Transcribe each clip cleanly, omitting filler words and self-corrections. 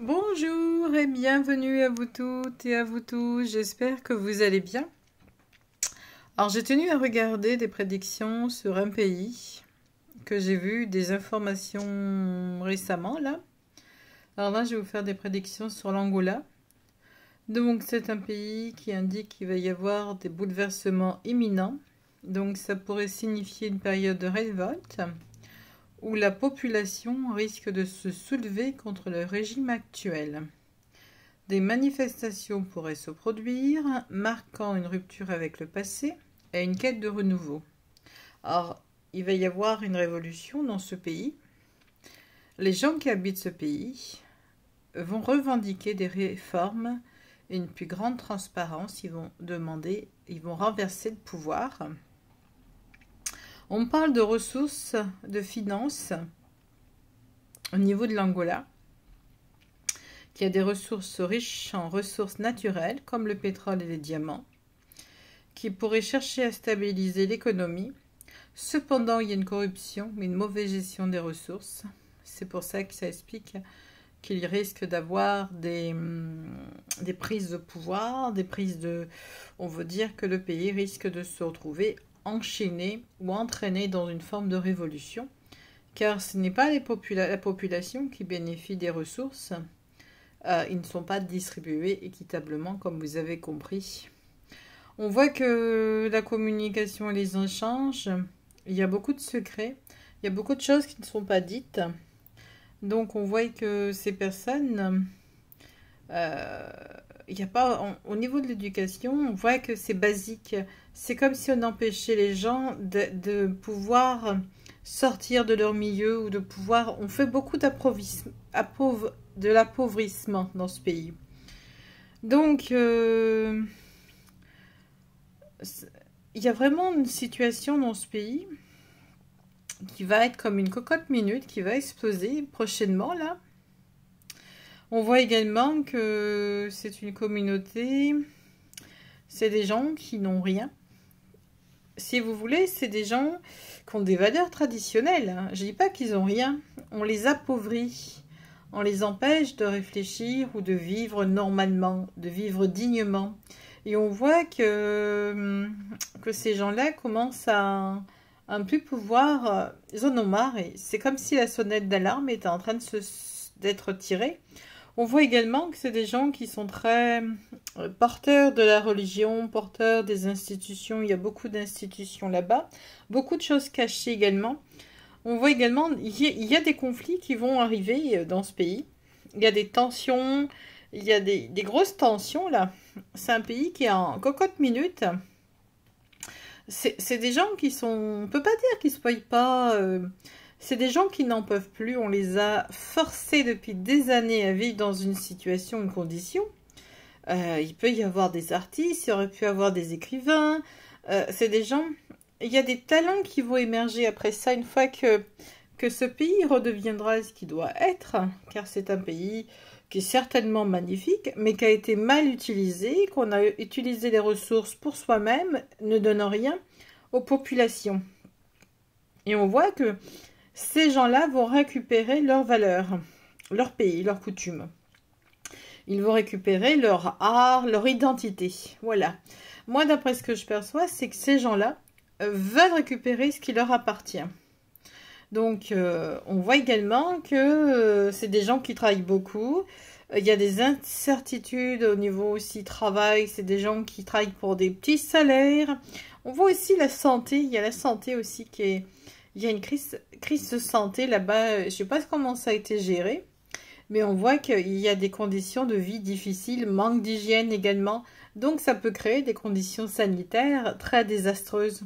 Bonjour et bienvenue à vous toutes et à vous tous, j'espère que vous allez bien. Alors j'ai tenu à regarder des prédictions sur un pays que j'ai vu des informations récemment là. Alors là je vais vous faire des prédictions sur l'Angola. Donc c'est un pays qui indique qu'il va y avoir des bouleversements imminents. Donc ça pourrait signifier une période de révolte où la population risque de se soulever contre le régime actuel. Des manifestations pourraient se produire, marquant une rupture avec le passé et une quête de renouveau. Or, il va y avoir une révolution dans ce pays. Les gens qui habitent ce pays vont revendiquer des réformes et une plus grande transparence. Ils vont renverser le pouvoir. On parle de ressources, de finances au niveau de l'Angola, qui a des ressources riches en ressources naturelles, comme le pétrole et les diamants, qui pourrait chercher à stabiliser l'économie. Cependant, il y a une corruption, une mauvaise gestion des ressources. C'est pour ça que ça explique qu'il risque d'avoir des prises de pouvoir, on veut dire que le pays risque de se retrouver enchaîné ou entraîné dans une forme de révolution, car ce n'est pas la population qui bénéficie des ressources. Ils ne sont pas distribués équitablement, comme vous avez compris. On voit que la communication et les échanges, il y a beaucoup de secrets, il y a beaucoup de choses qui ne sont pas dites. Donc on voit que ces personnes, il n'y a pas, au niveau de l'éducation, on voit que c'est basique. C'est comme si on empêchait les gens de pouvoir sortir de leur milieu ou de pouvoir... On fait beaucoup de l'appauvrissement dans ce pays. Donc, il y a vraiment une situation dans ce pays qui va être comme une cocotte minute, qui va exploser prochainement, là. On voit également que c'est une communauté, c'est des gens qui n'ont rien. Si vous voulez, c'est des gens qui ont des valeurs traditionnelles. Hein. Je ne dis pas qu'ils n'ont rien, on les appauvrit. On les empêche de réfléchir ou de vivre normalement, de vivre dignement. Et on voit que ces gens-là commencent à ne plus pouvoir... Ils en ont marre et c'est comme si la sonnette d'alarme était en train d'être tirée. On voit également que c'est des gens qui sont très porteurs de la religion, porteurs des institutions. Il y a beaucoup d'institutions là-bas. Beaucoup de choses cachées également. On voit également, il y a des conflits qui vont arriver dans ce pays. Il y a des tensions, il y a des grosses tensions là. C'est un pays qui est en cocotte minute. C'est des gens qui sont, on ne peut pas dire qu'ils ne se voient pas. C'est des gens qui n'en peuvent plus. On les a forcés depuis des années à vivre dans une situation, une condition. Il peut y avoir des artistes, il aurait pu y avoir des écrivains. C'est des gens... Il y a des talents qui vont émerger après ça, une fois que ce pays redeviendra ce qu'il doit être, car c'est un pays qui est certainement magnifique, mais qui a été mal utilisé, qu'on a utilisé les ressources pour soi-même, ne donnant rien aux populations. Et on voit que ces gens-là vont récupérer leurs valeurs, leur pays, leurs coutumes. Ils vont récupérer leur art, leur identité. Voilà. Moi, d'après ce que je perçois, c'est que ces gens-là veulent récupérer ce qui leur appartient. Donc, on voit également que c'est des gens qui travaillent beaucoup. Il y a des incertitudes au niveau aussi travail. C'est des gens qui travaillent pour des petits salaires. On voit aussi la santé. Il y a la santé aussi qui est... Il y a une crise de santé là-bas. Je ne sais pas comment ça a été géré. Mais on voit qu'il y a des conditions de vie difficiles. Manque d'hygiène également. Donc, ça peut créer des conditions sanitaires très désastreuses.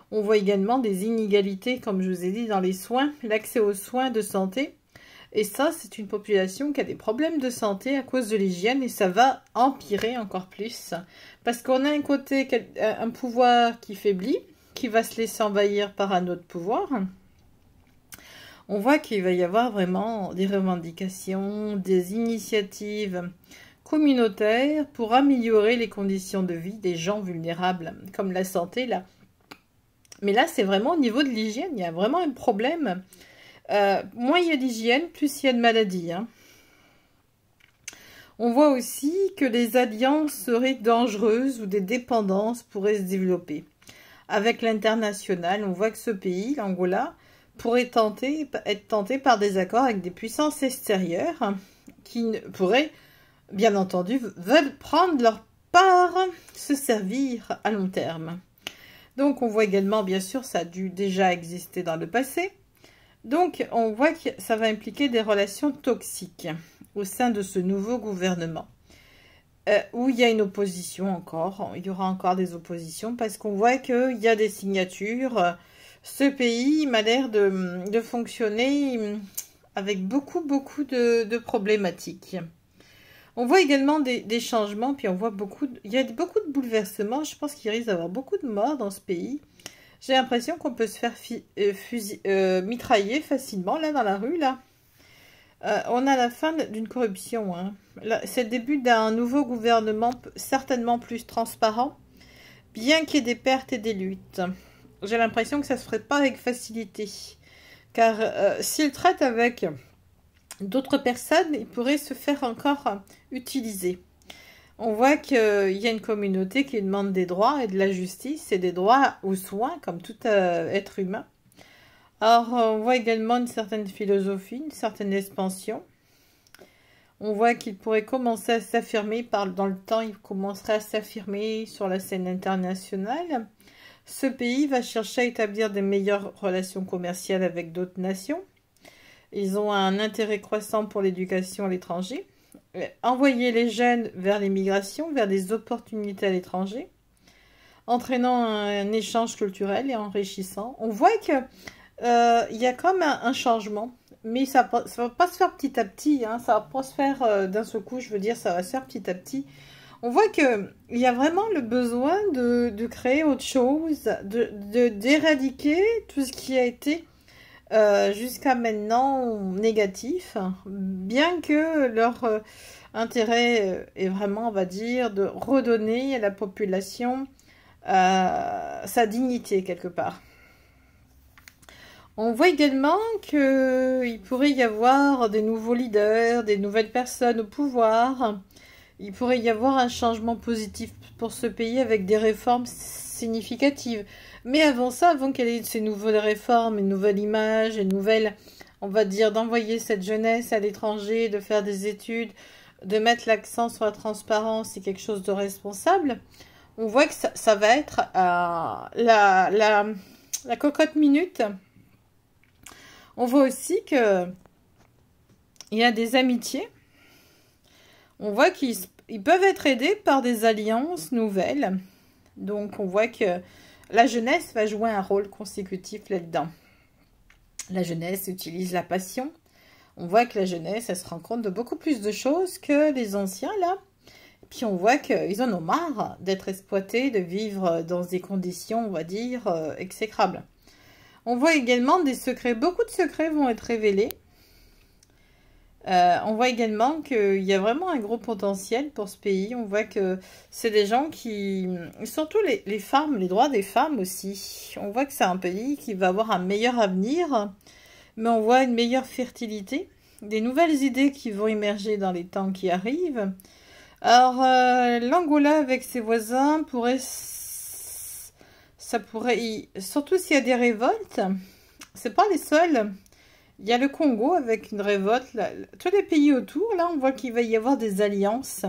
On voit également des inégalités, comme je vous ai dit, dans les soins, l'accès aux soins de santé. Et ça, c'est une population qui a des problèmes de santé à cause de l'hygiène et ça va empirer encore plus. Parce qu'on a un côté, un pouvoir qui faiblit, qui va se laisser envahir par un autre pouvoir. On voit qu'il va y avoir vraiment des revendications, des initiatives communautaires pour améliorer les conditions de vie des gens vulnérables, comme la santé là. Mais là, c'est vraiment au niveau de l'hygiène, il y a vraiment un problème. Moins il y a d'hygiène, plus il y a de maladies. Hein. On voit aussi que les alliances seraient dangereuses ou des dépendances pourraient se développer. Avec l'international, on voit que ce pays, l'Angola, pourrait être tenté par des accords avec des puissances extérieures qui pourraient, bien entendu, veulent prendre leur part, se servir à long terme. Donc on voit également, bien sûr, ça a dû déjà exister dans le passé. Donc on voit que ça va impliquer des relations toxiques au sein de ce nouveau gouvernement. Où il y a une opposition encore, il y aura encore des oppositions parce qu'on voit qu'il y a des signatures. Ce pays m'a l'air de fonctionner avec beaucoup de problématiques. On voit également des changements, puis on voit il y a beaucoup de bouleversements. Je pense qu'il risque d'avoir beaucoup de morts dans ce pays. J'ai l'impression qu'on peut se faire mitrailler facilement, là, dans la rue, là. On a la fin d'une corruption. Hein. C'est le début d'un nouveau gouvernement certainement plus transparent, bien qu'il y ait des pertes et des luttes. J'ai l'impression que ça ne se ferait pas avec facilité. Car s'il traite avec d'autres personnes, il pourrait se faire encore utiliser. On voit qu'il y a une communauté qui demande des droits et de la justice et des droits aux soins, comme tout être humain. Alors, on voit également une certaine philosophie, une certaine expansion. On voit qu'il pourrait commencer à s'affirmer, dans le temps, il commencerait à s'affirmer sur la scène internationale. Ce pays va chercher à établir des meilleures relations commerciales avec d'autres nations. Ils ont un intérêt croissant pour l'éducation à l'étranger. Envoyer les jeunes vers l'immigration, vers des opportunités à l'étranger, entraînant un échange culturel et enrichissant. On voit que il y a comme un changement, mais ça va pas se faire petit à petit, hein, ça va pas se faire d'un seul coup, je veux dire, ça va se faire petit à petit. On voit qu'il y a vraiment le besoin de créer autre chose, d'éradiquer tout ce qui a été jusqu'à maintenant négatif, bien que leur intérêt est vraiment, on va dire, de redonner à la population sa dignité quelque part. On voit également qu'il pourrait y avoir des nouveaux leaders, des nouvelles personnes au pouvoir. Il pourrait y avoir un changement positif pour ce pays avec des réformes significatives. Mais avant ça, avant qu'elle ait ces nouvelles réformes, une nouvelle image, une nouvelle, on va dire, d'envoyer cette jeunesse à l'étranger, de faire des études, de mettre l'accent sur la transparence et quelque chose de responsable, on voit que ça va être la cocotte minute. On voit aussi que il y a des amitiés. On voit qu'ils peuvent être aidés par des alliances nouvelles. Donc, on voit que la jeunesse va jouer un rôle consécutif là-dedans. La jeunesse utilise la passion. On voit que la jeunesse, elle se rend compte de beaucoup plus de choses que les anciens, là. Puis, on voit qu'ils en ont marre d'être exploités, de vivre dans des conditions, on va dire, exécrables. On voit également des secrets. Beaucoup de secrets vont être révélés. On voit également qu'il y a vraiment un gros potentiel pour ce pays. On voit que c'est des gens qui... Surtout les femmes, les droits des femmes aussi. On voit que c'est un pays qui va avoir un meilleur avenir. Mais on voit une meilleure fertilité. Des nouvelles idées qui vont émerger dans les temps qui arrivent. Alors, l'Angola avec ses voisins pourrait... Ça pourrait... Surtout s'il y a des révoltes. C'est pas les seuls... Il y a le Congo avec une révolte. Là. Tous les pays autour, là, on voit qu'il va y avoir des alliances.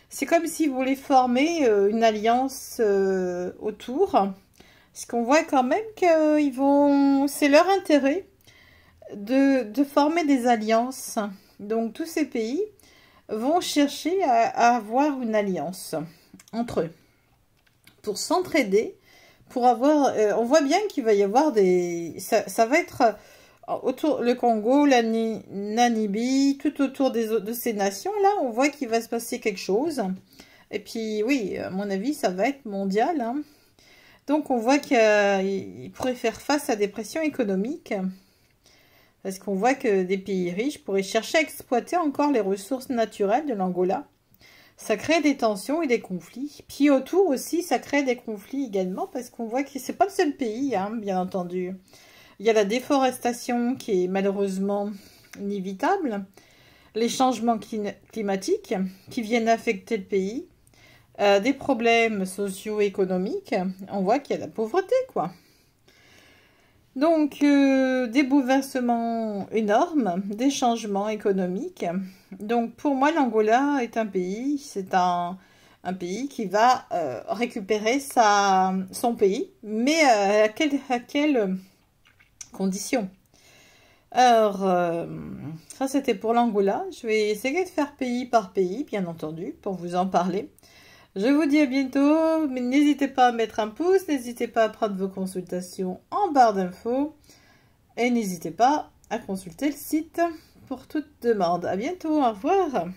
C'est comme s'ils voulaient former une alliance autour. Parce qu'on voit quand même qu'ils vont... C'est leur intérêt de former des alliances. Donc, tous ces pays vont chercher à avoir une alliance entre eux. Pour s'entraider, pour avoir... on voit bien qu'il va y avoir des... Ça va être... Autour le Congo, la Namibie, tout autour de ces nations-là, on voit qu'il va se passer quelque chose. Et puis, oui, à mon avis, ça va être mondial. Hein. Donc, on voit qu'il pourrait faire face à des pressions économiques. Parce qu'on voit que des pays riches pourraient chercher à exploiter encore les ressources naturelles de l'Angola. Ça crée des tensions et des conflits. Puis autour aussi, ça crée des conflits également. Parce qu'on voit que c'est pas le seul pays, hein, bien entendu. Il y a la déforestation qui est malheureusement inévitable. les changements climatiques qui viennent affecter le pays, des problèmes socio-économiques. On voit qu'il y a la pauvreté, quoi. Donc, des bouleversements énormes, des changements économiques. Donc, pour moi, l'Angola est un pays, c'est un pays qui va récupérer son pays, mais à quelles conditions? Alors, ça c'était pour l'Angola. Je vais essayer de faire pays par pays, bien entendu, pour vous en parler. Je vous dis à bientôt, mais n'hésitez pas à mettre un pouce, n'hésitez pas à prendre vos consultations en barre d'infos et n'hésitez pas à consulter le site pour toute demande. À bientôt, au revoir.